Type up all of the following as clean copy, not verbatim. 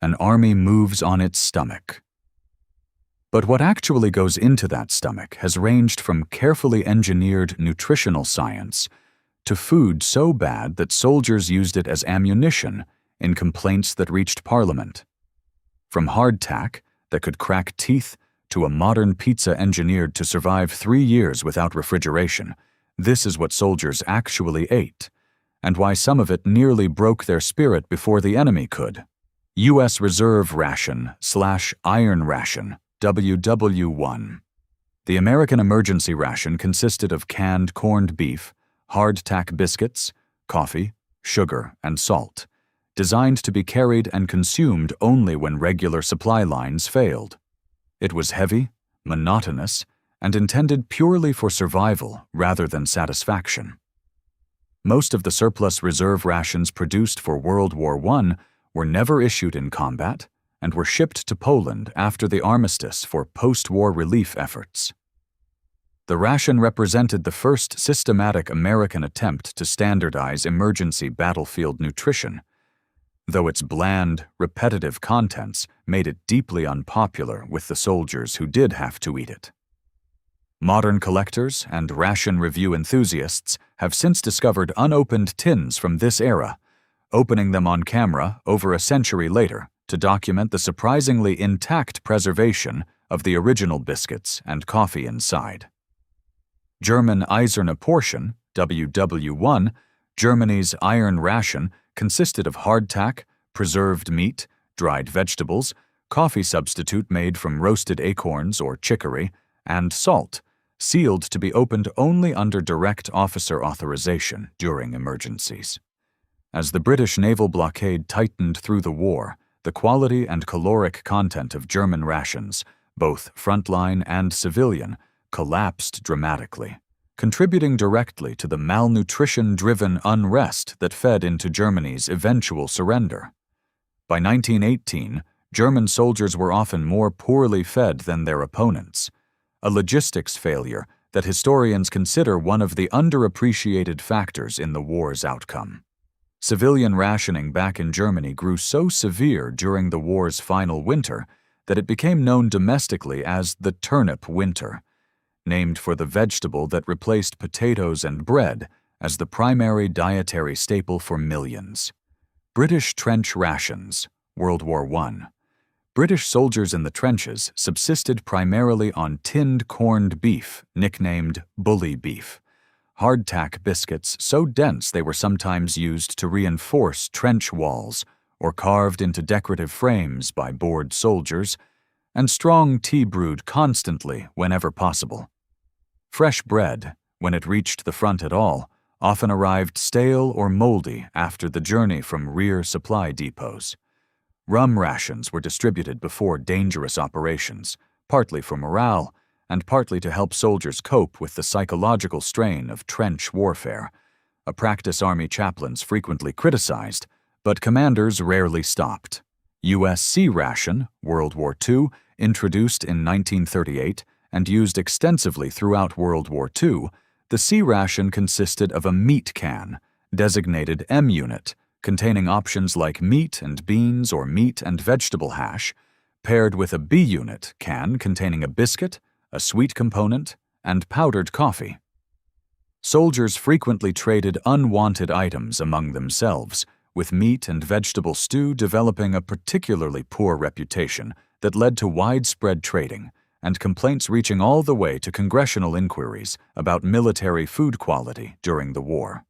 An army moves on its stomach. But what actually goes into that stomach has ranged from carefully engineered nutritional science to food so bad that soldiers used it as ammunition in complaints that reached Parliament. From hardtack that could crack teeth to a modern pizza engineered to survive 3 years without refrigeration, this is what soldiers actually ate, and why some of it nearly broke their spirit before the enemy could. U.S. Reserve Ration / Iron Ration, WW1. The American emergency ration consisted of canned corned beef, hardtack biscuits, coffee, sugar, and salt, designed to be carried and consumed only when regular supply lines failed. It was heavy, monotonous, and intended purely for survival rather than satisfaction. Most of the surplus reserve rations produced for World War I were never issued in combat and were shipped to Poland after the armistice for post-war relief efforts. The ration represented the first systematic American attempt to standardize emergency battlefield nutrition, though its bland, repetitive contents made it deeply unpopular with the soldiers who did have to eat it. Modern collectors and ration review enthusiasts have since discovered unopened tins from this era, opening them on camera over a century later to document the surprisingly intact preservation of the original biscuits and coffee inside. German Eiserne Portion, WW1, Germany's iron ration, consisted of hardtack, preserved meat, dried vegetables, coffee substitute made from roasted acorns or chicory, and salt, sealed to be opened only under direct officer authorization during emergencies. As the British naval blockade tightened through the war, the quality and caloric content of German rations, both frontline and civilian, collapsed dramatically, contributing directly to the malnutrition-driven unrest that fed into Germany's eventual surrender. By 1918, German soldiers were often more poorly fed than their opponents, a logistics failure that historians consider one of the underappreciated factors in the war's outcome. Civilian rationing back in Germany grew so severe during the war's final winter that it became known domestically as the turnip winter, named for the vegetable that replaced potatoes and bread as the primary dietary staple for millions. British trench rations, World War I. British soldiers in the trenches subsisted primarily on tinned corned beef, nicknamed bully beef, hardtack biscuits so dense they were sometimes used to reinforce trench walls or carved into decorative frames by bored soldiers, and strong tea brewed constantly whenever possible. Fresh bread, when it reached the front at all, often arrived stale or moldy after the journey from rear supply depots. Rum rations were distributed before dangerous operations, partly for morale and partly to help soldiers cope with the psychological strain of trench warfare, a practice Army chaplains frequently criticized, but commanders rarely stopped. U.S. C-Ration, World War II, introduced in 1938 and used extensively throughout World War II, the C-Ration consisted of a meat can, designated M-Unit, containing options like meat and beans or meat and vegetable hash, paired with a B-Unit can containing a biscuit, a sweet component, and powdered coffee. Soldiers frequently traded unwanted items among themselves, with meat and vegetable stew developing a particularly poor reputation that led to widespread trading and complaints reaching all the way to congressional inquiries about military food quality during the war.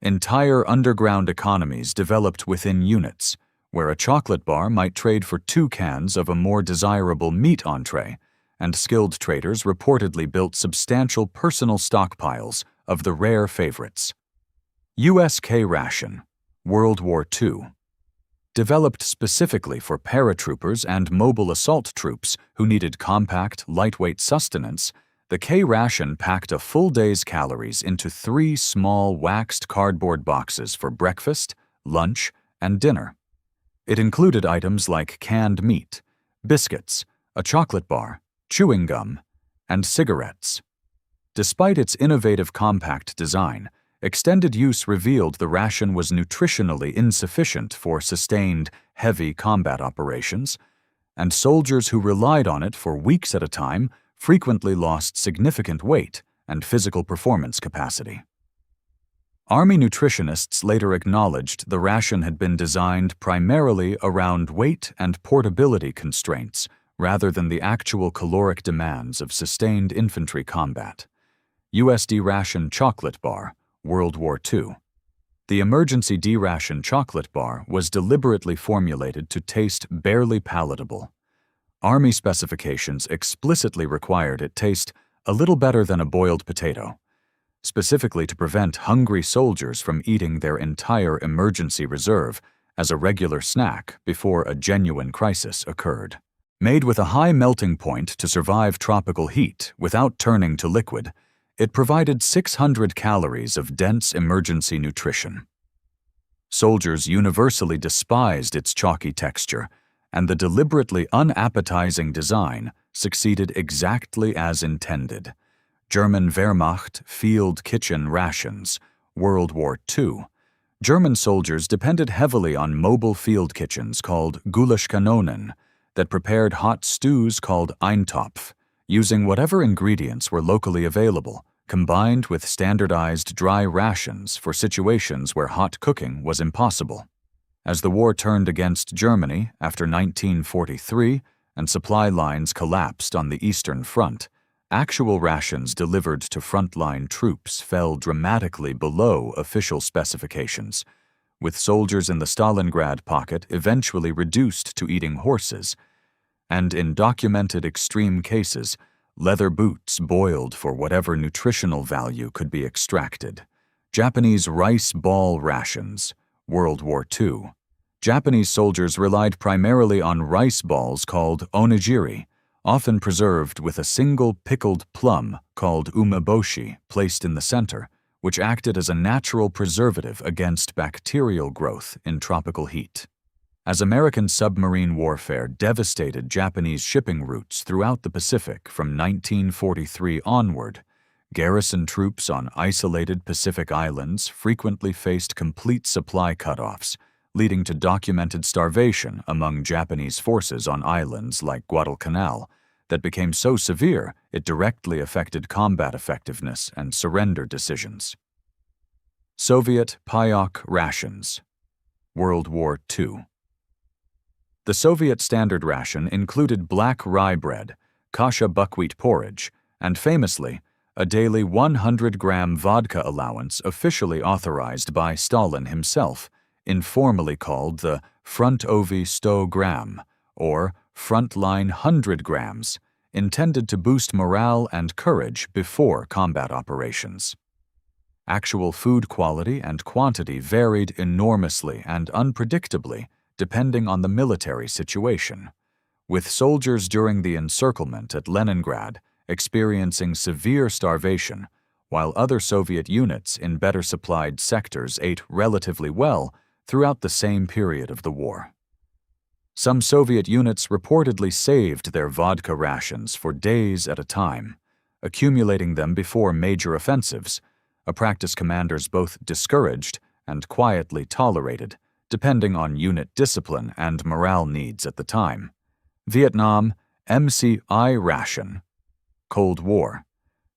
Entire underground economies developed within units, where a chocolate bar might trade for 2 cans of a more desirable meat entree, and skilled traders reportedly built substantial personal stockpiles of the rare favorites. U.S. K-Ration, World War II. Developed specifically for paratroopers and mobile assault troops who needed compact, lightweight sustenance, the K-Ration packed a full day's calories into 3 small waxed cardboard boxes for breakfast, lunch, and dinner. It included items like canned meat, biscuits, a chocolate bar, chewing gum, and cigarettes. Despite its innovative compact design, extended use revealed the ration was nutritionally insufficient for sustained, heavy combat operations, and soldiers who relied on it for weeks at a time frequently lost significant weight and physical performance capacity. Army nutritionists later acknowledged the ration had been designed primarily around weight and portability constraints rather than the actual caloric demands of sustained infantry combat. U.S. D-Ration chocolate bar, World War II. The emergency D-Ration chocolate bar was deliberately formulated to taste barely palatable. Army specifications explicitly required it taste a little better than a boiled potato, specifically to prevent hungry soldiers from eating their entire emergency reserve as a regular snack before a genuine crisis occurred. Made with a high melting point to survive tropical heat without turning to liquid, it provided 600 calories of dense emergency nutrition. Soldiers universally despised its chalky texture, and the deliberately unappetizing design succeeded exactly as intended. German Wehrmacht Field Kitchen Rations, World War II. German soldiers depended heavily on mobile field kitchens called Gulaschkanonen that prepared hot stews called Eintopf, using whatever ingredients were locally available, combined with standardized dry rations for situations where hot cooking was impossible. As the war turned against Germany after 1943 and supply lines collapsed on the Eastern Front, actual rations delivered to frontline troops fell dramatically below official specifications, with soldiers in the Stalingrad pocket eventually reduced to eating horses, and in documented extreme cases, leather boots boiled for whatever nutritional value could be extracted. Japanese rice ball rations, World War II. Japanese soldiers relied primarily on rice balls called onigiri, often preserved with a single pickled plum called umeboshi placed in the center, which acted as a natural preservative against bacterial growth in tropical heat. As American submarine warfare devastated Japanese shipping routes throughout the Pacific from 1943 onward, garrison troops on isolated Pacific islands frequently faced complete supply cutoffs, leading to documented starvation among Japanese forces on islands like Guadalcanal that became so severe it directly affected combat effectiveness and surrender decisions. Soviet Payok rations, World War II. The Soviet standard ration included black rye bread, kasha buckwheat porridge, and famously, a daily 100-gram vodka allowance officially authorized by Stalin himself, informally called the Frontovy 100 gram, or Frontline 100 grams, intended to boost morale and courage before combat operations. Actual food quality and quantity varied enormously and unpredictably depending on the military situation, with soldiers during the encirclement at Leningrad experiencing severe starvation, while other Soviet units in better supplied sectors ate relatively well throughout the same period of the war. Some Soviet units reportedly saved their vodka rations for days at a time, accumulating them before major offensives, a practice commanders both discouraged and quietly tolerated, depending on unit discipline and morale needs at the time. Vietnam, C-Ration. Cold War.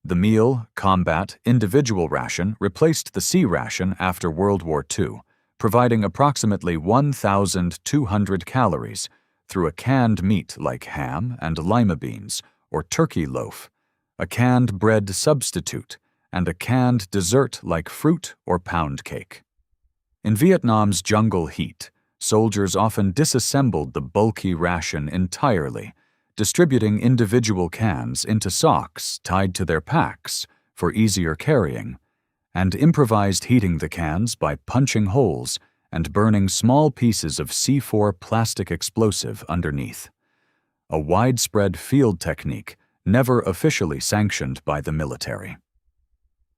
The meal, combat, individual ration replaced the C-Ration after World War II, providing approximately 1,200 calories through a canned meat like ham and lima beans or turkey loaf, a canned bread substitute, and a canned dessert like fruit or pound cake. In Vietnam's jungle heat, soldiers often disassembled the bulky ration entirely, distributing individual cans into socks tied to their packs for easier carrying, and improvised heating the cans by punching holes and burning small pieces of C4 plastic explosive underneath. A widespread field technique never officially sanctioned by the military.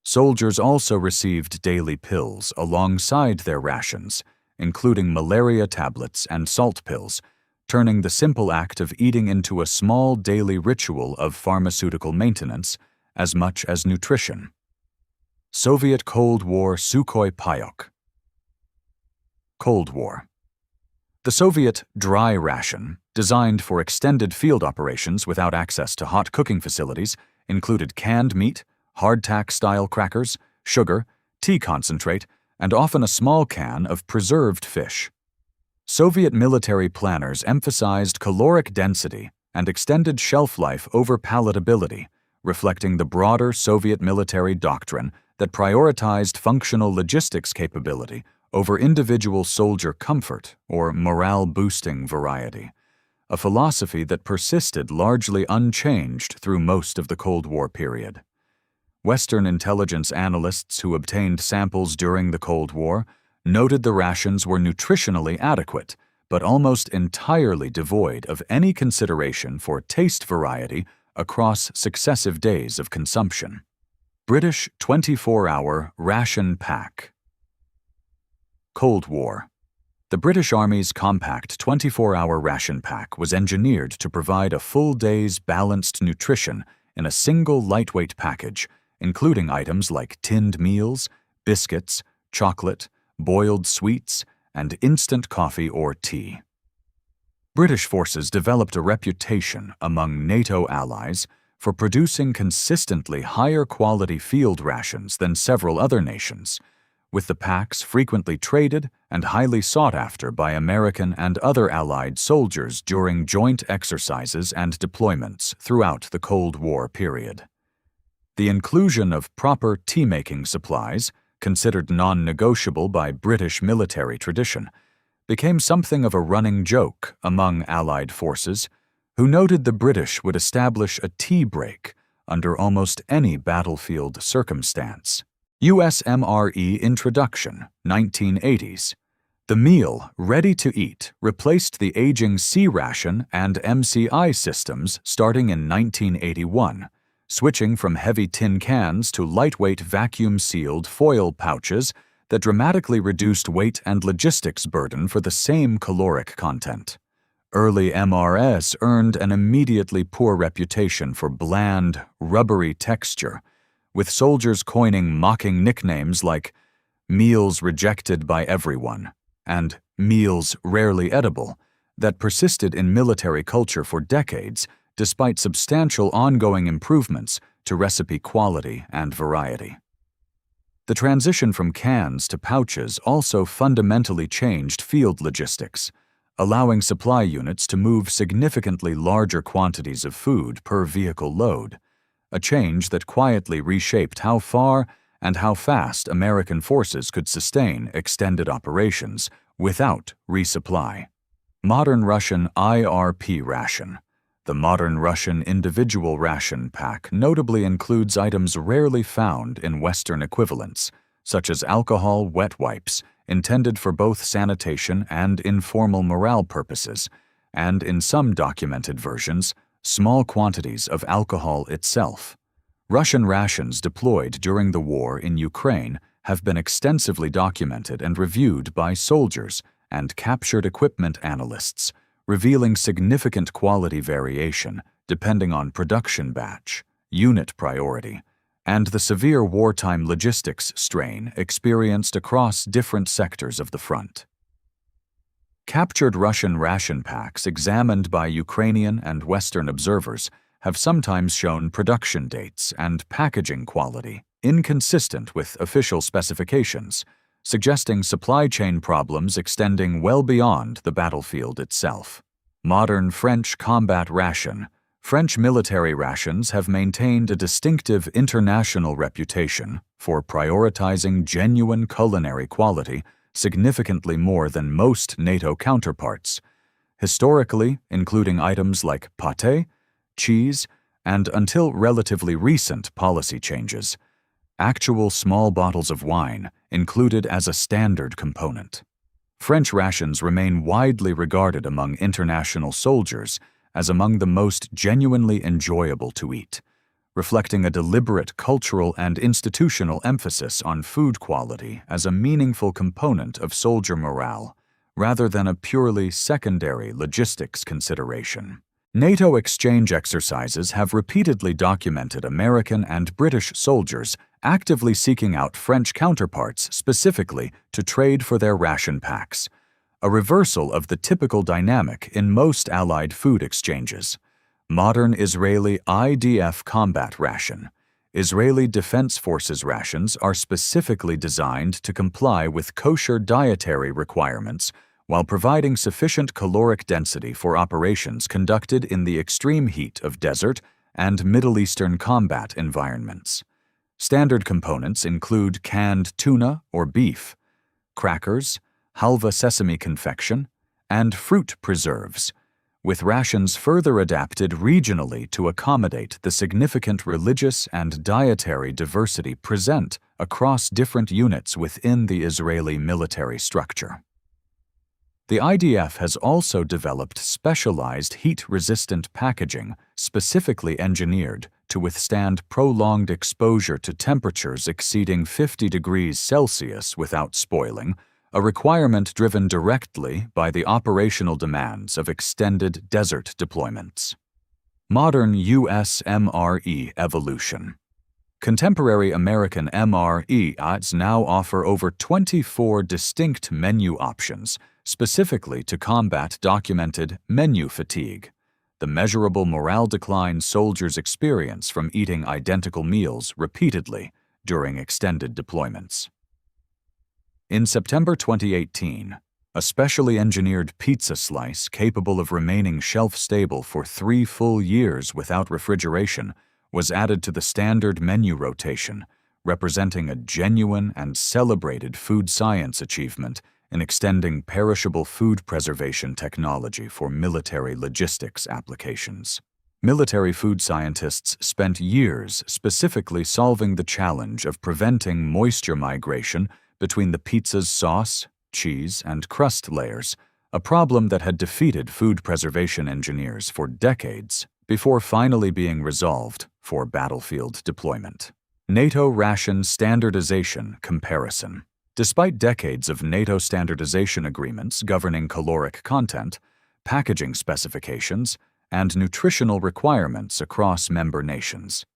Soldiers also received daily pills alongside their rations, including malaria tablets and salt pills, turning the simple act of eating into a small daily ritual of pharmaceutical maintenance as much as nutrition. Soviet Cold War Sukhoi Payok. Cold War. The Soviet dry ration, designed for extended field operations without access to hot cooking facilities, included canned meat, hardtack-style crackers, sugar, tea concentrate, and often a small can of preserved fish. Soviet military planners emphasized caloric density and extended shelf life over palatability, reflecting the broader Soviet military doctrine that prioritized functional logistics capability over individual soldier comfort or morale-boosting variety, a philosophy that persisted largely unchanged through most of the Cold War period. Western intelligence analysts who obtained samples during the Cold War noted the rations were nutritionally adequate, but almost entirely devoid of any consideration for taste variety across successive days of consumption. British 24-hour ration pack. Cold War. The British Army's compact 24-hour ration pack was engineered to provide a full day's balanced nutrition in a single lightweight package, including items like tinned meals, biscuits, chocolate, boiled sweets, and instant coffee or tea. British forces developed a reputation among NATO allies for producing consistently higher quality field rations than several other nations, with the packs frequently traded and highly sought after by American and other Allied soldiers during joint exercises and deployments throughout the Cold War period. The inclusion of proper tea-making supplies, considered non-negotiable by British military tradition, became something of a running joke among Allied forces, who noted the British would establish a tea break under almost any battlefield circumstance. USMRE Introduction, 1980s. The meal, ready to eat, replaced the aging C-Ration and MCI systems starting in 1981, switching from heavy tin cans to lightweight vacuum-sealed foil pouches that dramatically reduced weight and logistics burden for the same caloric content. Early MRS earned an immediately poor reputation for bland, rubbery texture, with soldiers coining mocking nicknames like "meals rejected by everyone" and "meals rarely edible" that persisted in military culture for decades, despite substantial ongoing improvements to recipe quality and variety. The transition from cans to pouches also fundamentally changed field logistics, allowing supply units to move significantly larger quantities of food per vehicle load, a change that quietly reshaped how far and how fast American forces could sustain extended operations without resupply. Modern Russian IRP ration. The modern Russian individual ration pack notably includes items rarely found in Western equivalents, such as alcohol wet wipes, intended for both sanitation and informal morale purposes, and in some documented versions, small quantities of alcohol itself. Russian rations deployed during the war in Ukraine have been extensively documented and reviewed by soldiers and captured equipment analysts, revealing significant quality variation depending on production batch, unit priority, and the severe wartime logistics strain experienced across different sectors of the front. Captured Russian ration packs examined by Ukrainian and Western observers have sometimes shown production dates and packaging quality inconsistent with official specifications, suggesting supply chain problems extending well beyond the battlefield itself. Modern French combat ration. French military rations have maintained a distinctive international reputation for prioritizing genuine culinary quality significantly more than most NATO counterparts, historically including items like pâté, cheese, and until relatively recent policy changes, actual small bottles of wine included as a standard component. French rations remain widely regarded among international soldiers as among the most genuinely enjoyable to eat, reflecting a deliberate cultural and institutional emphasis on food quality as a meaningful component of soldier morale, rather than a purely secondary logistics consideration. NATO exchange exercises have repeatedly documented American and British soldiers actively seeking out French counterparts specifically to trade for their ration packs, a reversal of the typical dynamic in most Allied food exchanges. Modern Israeli IDF combat ration. Israeli Defense Forces rations are specifically designed to comply with kosher dietary requirements while providing sufficient caloric density for operations conducted in the extreme heat of desert and Middle Eastern combat environments. Standard components include canned tuna or beef, crackers, halva sesame confection, and fruit preserves, with rations further adapted regionally to accommodate the significant religious and dietary diversity present across different units within the Israeli military structure. The IDF has also developed specialized heat-resistant packaging specifically engineered to withstand prolonged exposure to temperatures exceeding 50 degrees Celsius without spoiling, a requirement driven directly by the operational demands of extended desert deployments. Modern U.S. MRE evolution. Contemporary American MRE ads now offer over 24 distinct menu options, specifically to combat documented menu fatigue, the measurable morale decline soldiers experience from eating identical meals repeatedly during extended deployments. In September 2018, a specially engineered pizza slice capable of remaining shelf-stable for 3 full years without refrigeration was added to the standard menu rotation, representing a genuine and celebrated food science achievement in extending perishable food preservation technology for military logistics applications. Military food scientists spent years specifically solving the challenge of preventing moisture migration between the pizza's sauce, cheese, and crust layers, a problem that had defeated food preservation engineers for decades before finally being resolved for battlefield deployment. NATO ration standardization comparison. Despite decades of NATO standardization agreements governing caloric content, packaging specifications, and nutritional requirements across member nations,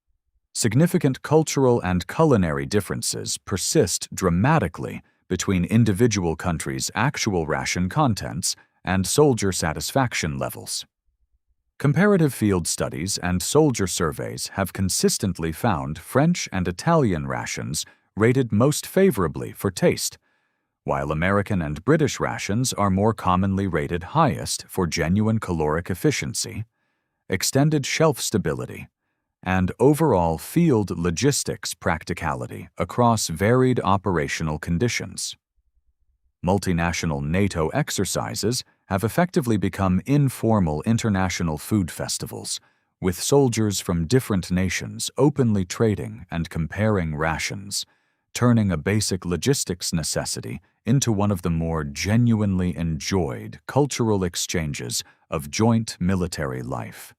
significant cultural and culinary differences persist dramatically between individual countries' actual ration contents and soldier satisfaction levels. Comparative field studies and soldier surveys have consistently found French and Italian rations rated most favorably for taste, while American and British rations are more commonly rated highest for genuine caloric efficiency, extended shelf stability, and overall field logistics practicality across varied operational conditions. Multinational NATO exercises have effectively become informal international food festivals, with soldiers from different nations openly trading and comparing rations, turning a basic logistics necessity into one of the more genuinely enjoyed cultural exchanges of joint military life.